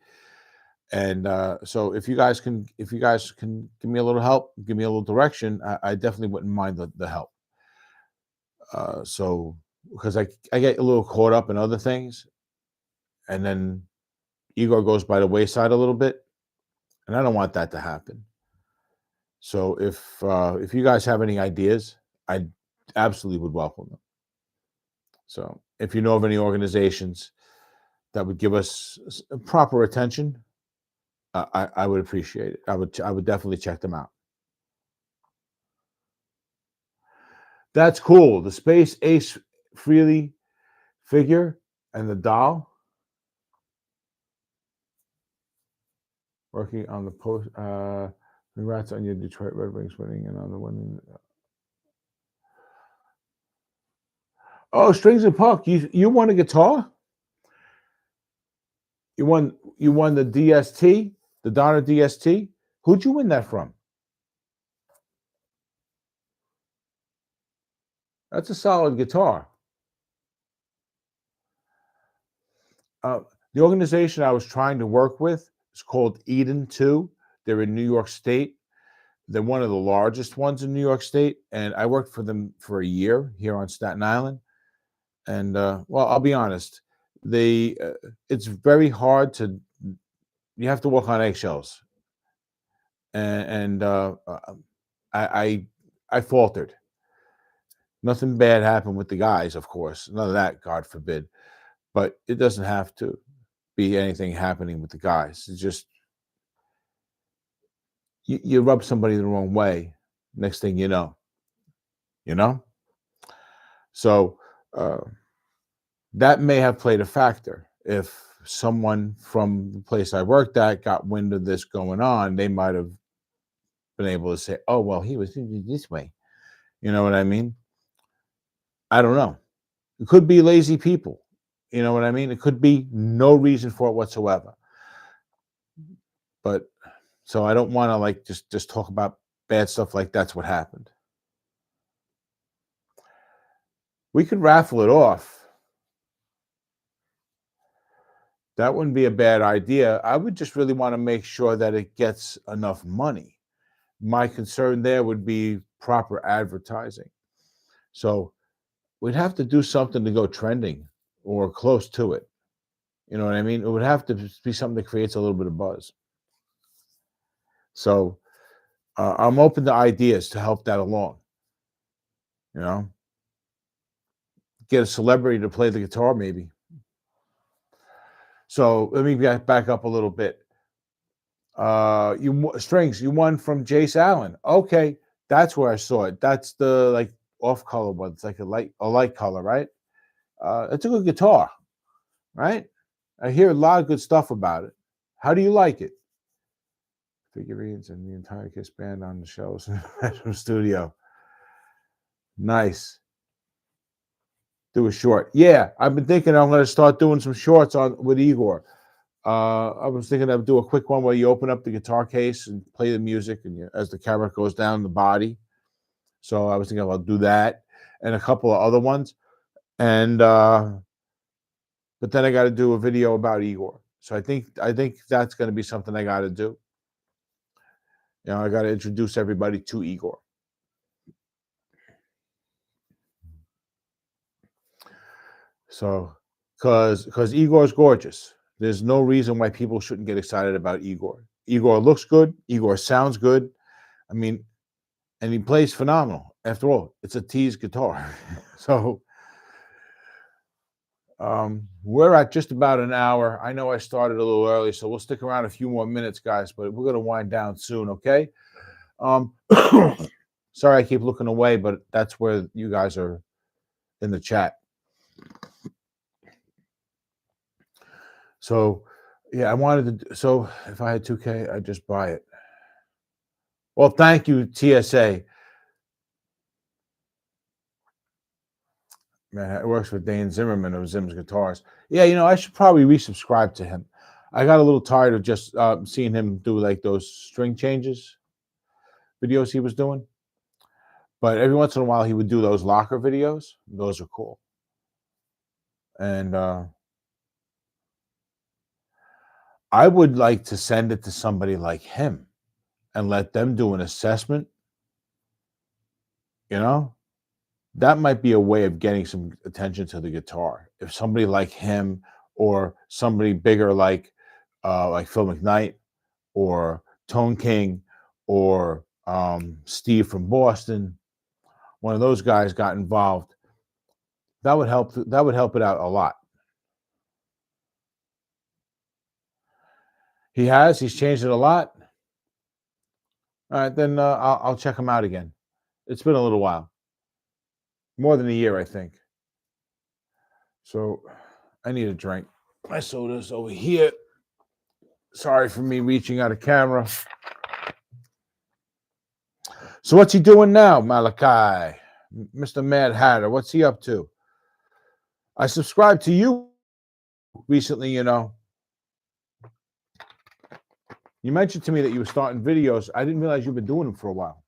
And so if you guys can give me a little help, give me a little direction, I definitely wouldn't mind the help. So because I get a little caught up in other things, and then Igor goes by the wayside a little bit, and I don't want that to happen. So if you guys have any ideas, I absolutely would welcome them. So if you know of any organizations that would give us proper attention, I would appreciate it. I would definitely check them out. That's cool. The Space Ace Freely figure and the doll. Working on the post. Congrats on your Detroit Red Wings winning another one. Oh, Strings and Puck. You won a guitar? You won the DST, the Donner DST. Who'd you win that from? That's a solid guitar. The organization I was trying to work with is called Eden 2. They're in New York State. They're one of the largest ones in New York State. And I worked for them for a year here on Staten Island. And, well, I'll be honest. It's very hard to, you have to walk on eggshells. And I faltered. Nothing bad happened with the guys, of course. None of that, God forbid. But it doesn't have to be anything happening with the guys. It's just you rub somebody the wrong way. Next thing you know. So Uh, that may have played a factor. If someone from the place I worked at got wind of this going on, they might have been able to say, "Oh, well, he was this way." You know what I mean? I don't know. It could be lazy people. You know what I mean? It could be no reason for it whatsoever. But so I don't want to like just talk about bad stuff like that's what happened. We could raffle it off. That wouldn't be a bad idea. I would just really want to make sure that it gets enough money. My concern there would be proper advertising. So we'd have to do something to go trending or close to it. You know what I mean? It would have to be something that creates a little bit of buzz. So I'm open to ideas to help that along. You know, get a celebrity to play the guitar, maybe. So let me back up a little bit. Strings. You won from Jace Allen. Okay, that's where I saw it. That's the like off color one. It's like a light color, right? It's a good guitar, right? I hear a lot of good stuff about it. How do you like it? Figurines and the entire Kiss band on the shows in the bedroom studio. Nice. Do a short. Yeah, I've been thinking I'm going to start doing some shorts on with Igor. I was thinking I'd do a quick one where you open up the guitar case and play the music, and as the camera goes down the body. So I was thinking I'll do that and a couple of other ones. And but then I got to do a video about Igor. So I think that's going to be something I got to do. You know, I got to introduce everybody to Igor. So, because Igor's gorgeous. There's no reason why people shouldn't get excited about Igor. Igor looks good. Igor sounds good. I mean, and he plays phenomenal. After all, it's a tease guitar. So, we're at just about an hour. I know I started a little early, so we'll stick around a few more minutes, guys, but we're going to wind down soon, okay? Sorry I keep looking away, but that's where you guys are in the chat. So, yeah, I wanted to. So, if I had 2K, I'd just buy it. Well, thank you, TSA. Man, it works with Dane Zimmerman of Zim's Guitars. Yeah, you know, I should probably resubscribe to him. I got a little tired of just seeing him do like those string changes videos he was doing. But every once in a while, he would do those locker videos. Those are cool. And I would like to send it to somebody like him and let them do an assessment. You know, that might be a way of getting some attention to the guitar. If somebody like him or somebody bigger like Phil McKnight or Tone King or Steve from Boston, one of those guys got involved, that would help. That would help it out a lot. He has. He's changed it a lot. All right, then I'll check him out again. It's been a little while, more than a year, I think. So I need a drink. My soda's over here. Sorry for me reaching out of camera. So what's he doing now, Malachi? Mr. Mad Hatter, what's he up to? I subscribed to you recently, you know. You mentioned to me that you were starting videos. I didn't realize you've been doing them for a while.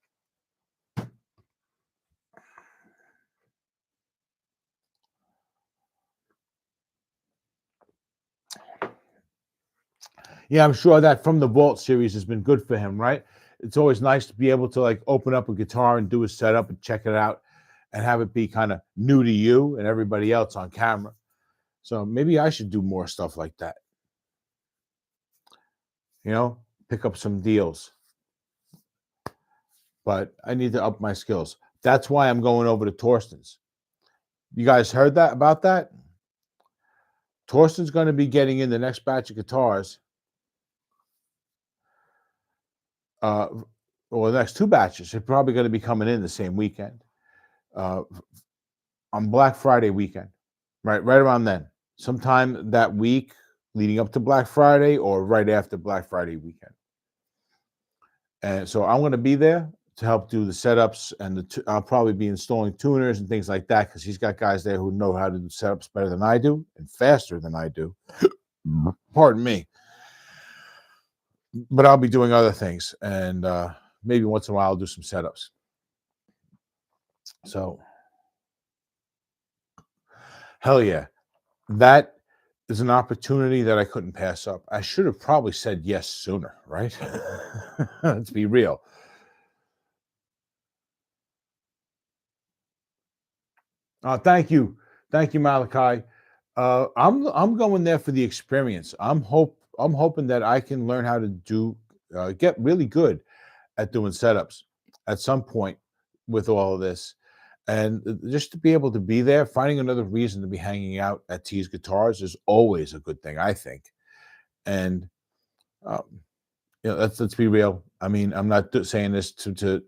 Yeah, I'm sure that From the Vault series has been good for him, right? It's always nice to be able to like open up a guitar and do a setup and check it out and have it be kind of new to you and everybody else on camera. So maybe I should do more stuff like that. You know, pick up some deals. But I need to up my skills. That's why I'm going over to Torsten's. You guys heard that about that? Torsten's going to be getting in the next batch of guitars. Well, the next two batches are probably going to be coming in the same weekend. on Black Friday weekend, right around then, sometime that week leading up to Black Friday or right after Black Friday weekend. And so I'm going to be there to help do the setups, and I'll probably be installing tuners and things like that because he's got guys there who know how to do setups better than I do and faster than I do. Pardon me. But I'll be doing other things, and maybe once in a while I'll do some setups. So, hell yeah, that is an opportunity that I couldn't pass up. I should have probably said yes sooner, right? Let's be real. Thank you, Malachi. I'm going there for the experience. I'm hoping that I can learn how to get really good at doing setups at some point with all of this, and just to be able to be there, finding another reason to be hanging out at T's Guitars is always a good thing, I think. And um, let's be real. I mean, I'm not saying this to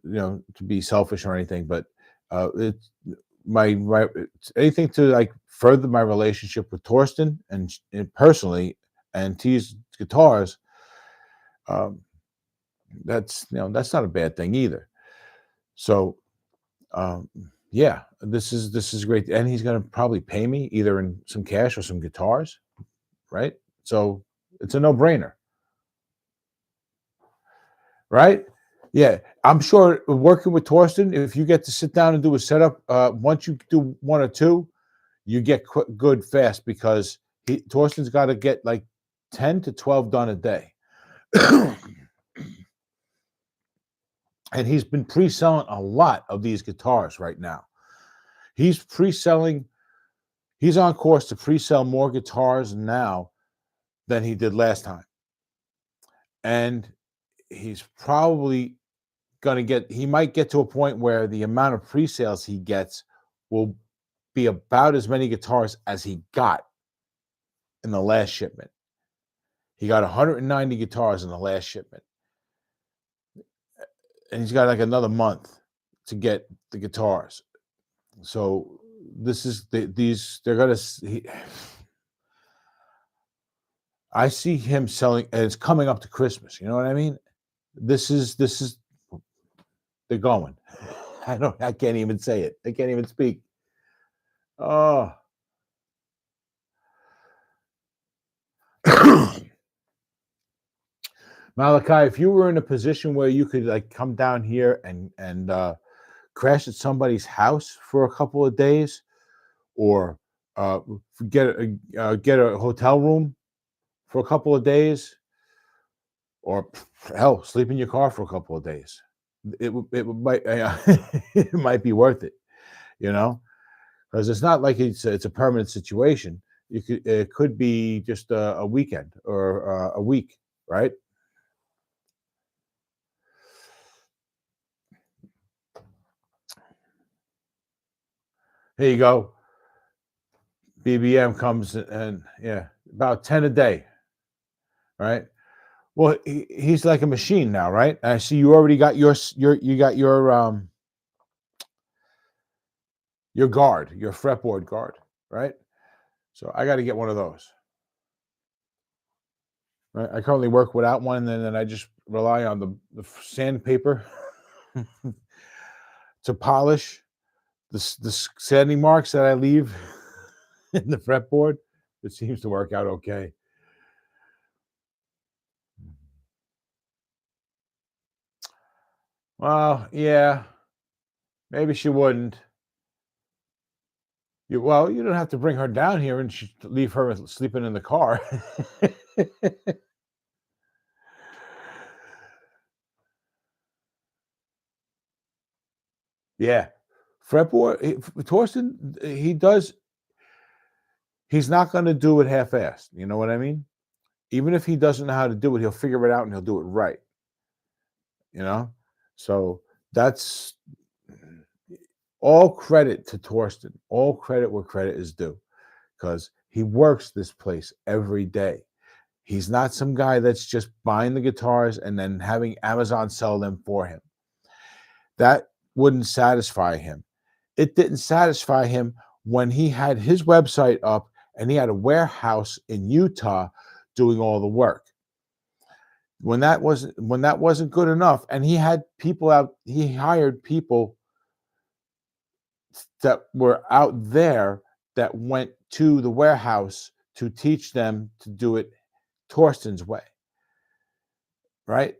be selfish or anything, but it's my anything to like further my relationship with Torsten and personally and T's Guitars. That's not a bad thing either. So yeah, this is great, and he's going to probably pay me either in some cash or some guitars, right? So it's a no-brainer. Right? Yeah, I'm sure working with Torsten, if you get to sit down and do a setup, once you do one or two, you get good fast because Torsten's got to get like 10 to 12 done a day. And he's been pre-selling a lot of these guitars right now. He's on course to pre-sell more guitars now than he did last time. And he's probably he might get to a point where the amount of pre-sales he gets will be about as many guitars as he got in the last shipment. He got 190 guitars in the last shipment. And he's got like another month to get the guitars. So this is they're going to I see him selling, and it's coming up to Christmas. You know what I mean? This is they're going. I can't even say it. I can't even speak. Oh. Malachi, if you were in a position where you could like come down here and crash at somebody's house for a couple of days, or get a hotel room for a couple of days, or hell, sleep in your car for a couple of days, it might it might be worth it, because it's not like it's a permanent situation. It could be just a weekend or a week, right? Here you go. BBM comes and yeah, about 10 a day, right? Well, he's like a machine now, right? I see you already got your guard, your fretboard guard, right? So I got to get one of those. Right? I currently work without one, and then I just rely on the sandpaper to polish the sanding marks that I leave in the fretboard. It seems to work out okay. Well, yeah, maybe she wouldn't. You don't have to bring her down here and leave her sleeping in the car. Yeah, fretboard. Torsten, he's not going to do it half-assed. You know what I mean? Even if he doesn't know how to do it, he'll figure it out and he'll do it right. So that's all credit to Torsten. All credit where credit is due, because he works this place every day. He's not some guy that's just buying the guitars and then having Amazon sell them for him. That wouldn't satisfy him. It didn't satisfy him when he had his website up and he had a warehouse in Utah doing all the work. When that wasn't good enough, and he had people out, he hired people that were out there that went to the warehouse to teach them to do it Torsten's way, right?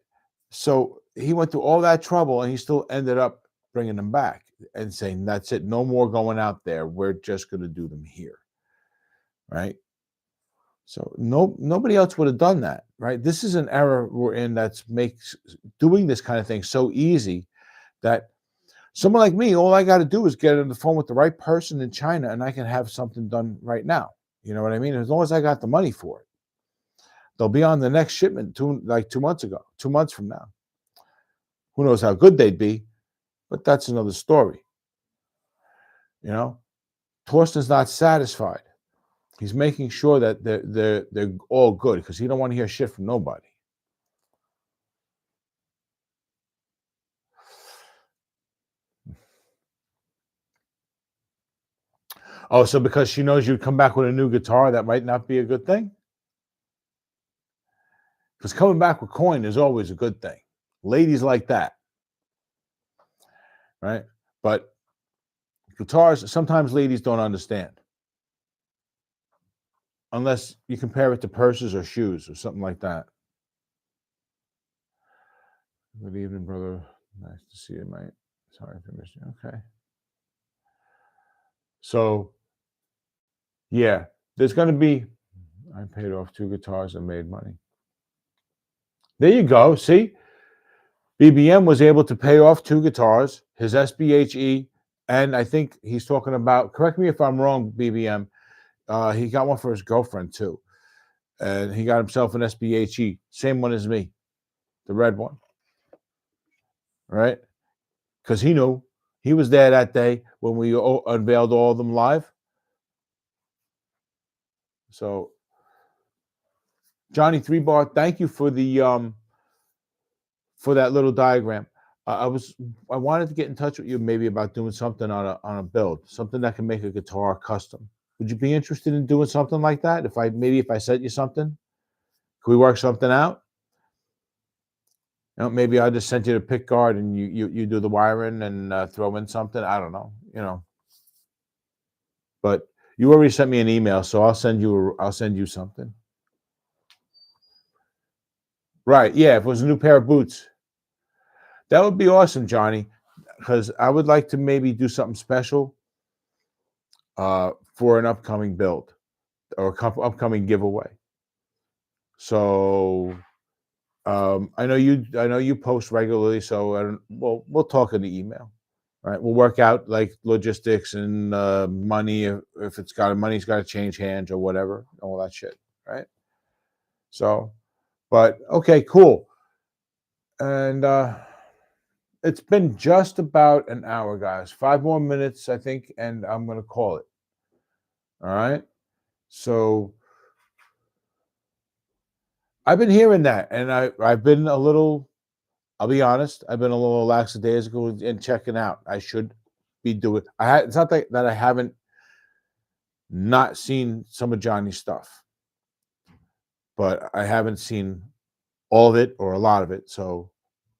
So he went through all that trouble, and he still ended up bringing them back and saying, "That's it, no more going out there. We're just going to do them here," right? So nobody else would have done that, right? This is an era we're in that's makes doing this kind of thing so easy that someone like me, all I got to do is get on the phone with the right person in China, and I can have something done right now. You know what I mean? As long as I got the money for it, they'll be on the next shipment 2 months ago, 2 months from now. Who knows how good they'd be, but that's another story. You know, Torsten's not satisfied. He's making sure that they're all good because he don't want to hear shit from nobody. Oh, so because she knows you'd come back with a new guitar, that might not be a good thing? Because coming back with coin is always a good thing. Ladies like that, right? But guitars, sometimes ladies don't understand. Unless you compare it to purses or shoes or something like that. Good evening, brother. Nice to see you, mate. Sorry for missing you. Okay. So, yeah, there's going to be, I paid off 2 guitars and made money. There you go. See? BBM was able to pay off 2 guitars, his SBHE, and I think he's talking about, correct me if I'm wrong, BBM, he got one for his girlfriend too. And he got himself an SBHE, same one as me, the red one, right? Because he knew he was there that day when we unveiled all of them live. So, Johnny 3-Bar, thank you for the for that little diagram. I wanted to get in touch with you maybe about doing something on a build, something that can make a guitar custom. Would you be interested in doing something like that? If I sent you something, could we work something out? You know, maybe I just sent you the pick guard and you do the wiring and throw in something. I don't know, you know. But you already sent me an email, so I'll send you something. Right? Yeah. If it was a new pair of boots, that would be awesome, Johnny. Because I would like to maybe do something special for an upcoming build or upcoming giveaway. So I know you post regularly, so we'll talk in the email. Right, we'll work out like logistics and money if money's got to change hands or whatever, all that shit, right? So, but okay, cool. And it's been just about an hour, guys. 5 more minutes, I think, and I'm gonna call it. All right. So I've been hearing that, and I've been a little. I'll be honest. I've been a little lackadaisical in checking out. I should be doing. It's not that I haven't not seen some of Johnny's stuff, but I haven't seen all of it or a lot of it. So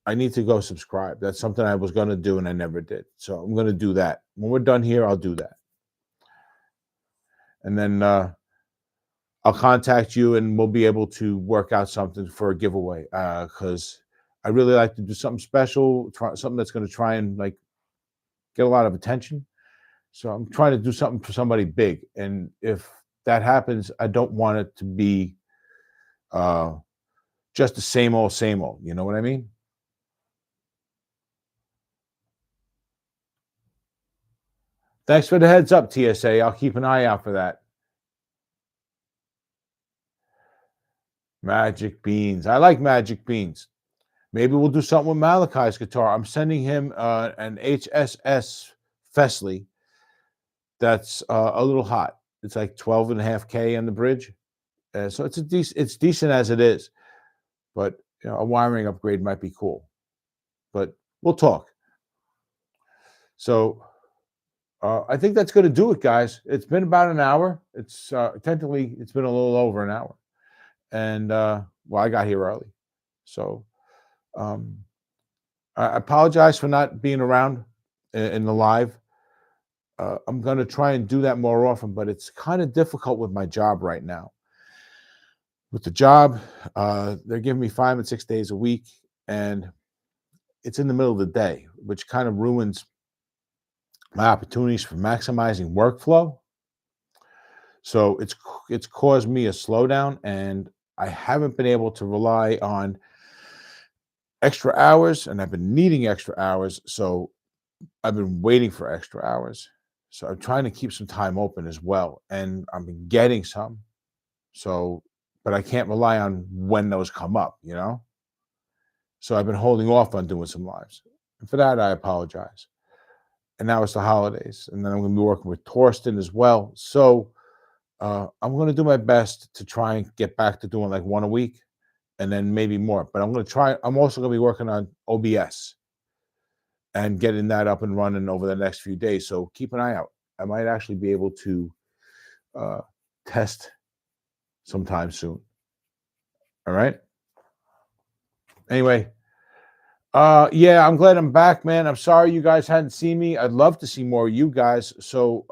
I need to go subscribe. That's something I was going to do and I never did. So I'm going to do that. When we're done here, I'll do that. And then I'll contact you and we'll be able to work out something for a giveaway because I really like to do something special, something that's going to try and like get a lot of attention. So I'm trying to do something for somebody big. And if that happens, I don't want it to be just the same old, same old. You know what I mean? Thanks for the heads up, TSA. I'll keep an eye out for that. Magic Beans. I like Magic Beans. Maybe we'll do something with Malachi's guitar. I'm sending him an HSS Fesley that's a little hot. It's like 12.5K on the bridge. So it's decent as it is. But you know, a wiring upgrade might be cool. But we'll talk. So, I think that's going to do it, guys. It's been about an hour. It's technically it's been a little over an hour, and well, I got here early, so um, I apologize for not being around in the live. I'm going to try and do that more often, but it's kind of difficult with my job right now. With the job, they're giving me 5 and 6 days a week, and it's in the middle of the day, which kind of ruins my opportunities for maximizing workflow. So it's caused me a slowdown, and I haven't been able to rely on extra hours, and I've been needing extra hours. So I've been waiting for extra hours. So I'm trying to keep some time open as well, and I'm getting some. So, but I can't rely on when those come up, you know? So I've been holding off on doing some lives. And for that, I apologize. And now it's the holidays. And then I'm going to be working with Torsten as well. So I'm going to do my best to try and get back to doing like one a week and then maybe more. But I'm going to try. I'm also going to be working on OBS and getting that up and running over the next few days. So keep an eye out. I might actually be able to test sometime soon. All right. Anyway, yeah, I'm glad I'm back, man. I'm sorry you guys hadn't seen me. I'd love to see more of you guys. So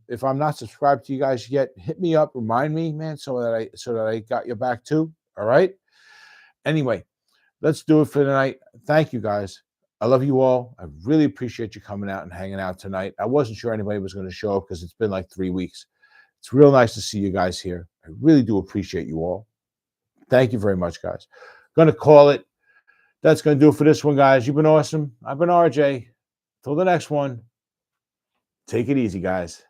if I'm not subscribed to you guys yet, hit me up, remind me, man, so that I got your back too. All right. Anyway, let's do it for tonight. Thank you guys. I love you all. I really appreciate you coming out and hanging out tonight. I wasn't sure anybody was going to show up because it's been like 3 weeks. It's real nice to see you guys here. I really do appreciate you all. Thank you very much, guys. Going to call it. That's going to do it for this one, guys. You've been awesome. I've been RJ. Till the next one, take it easy, guys.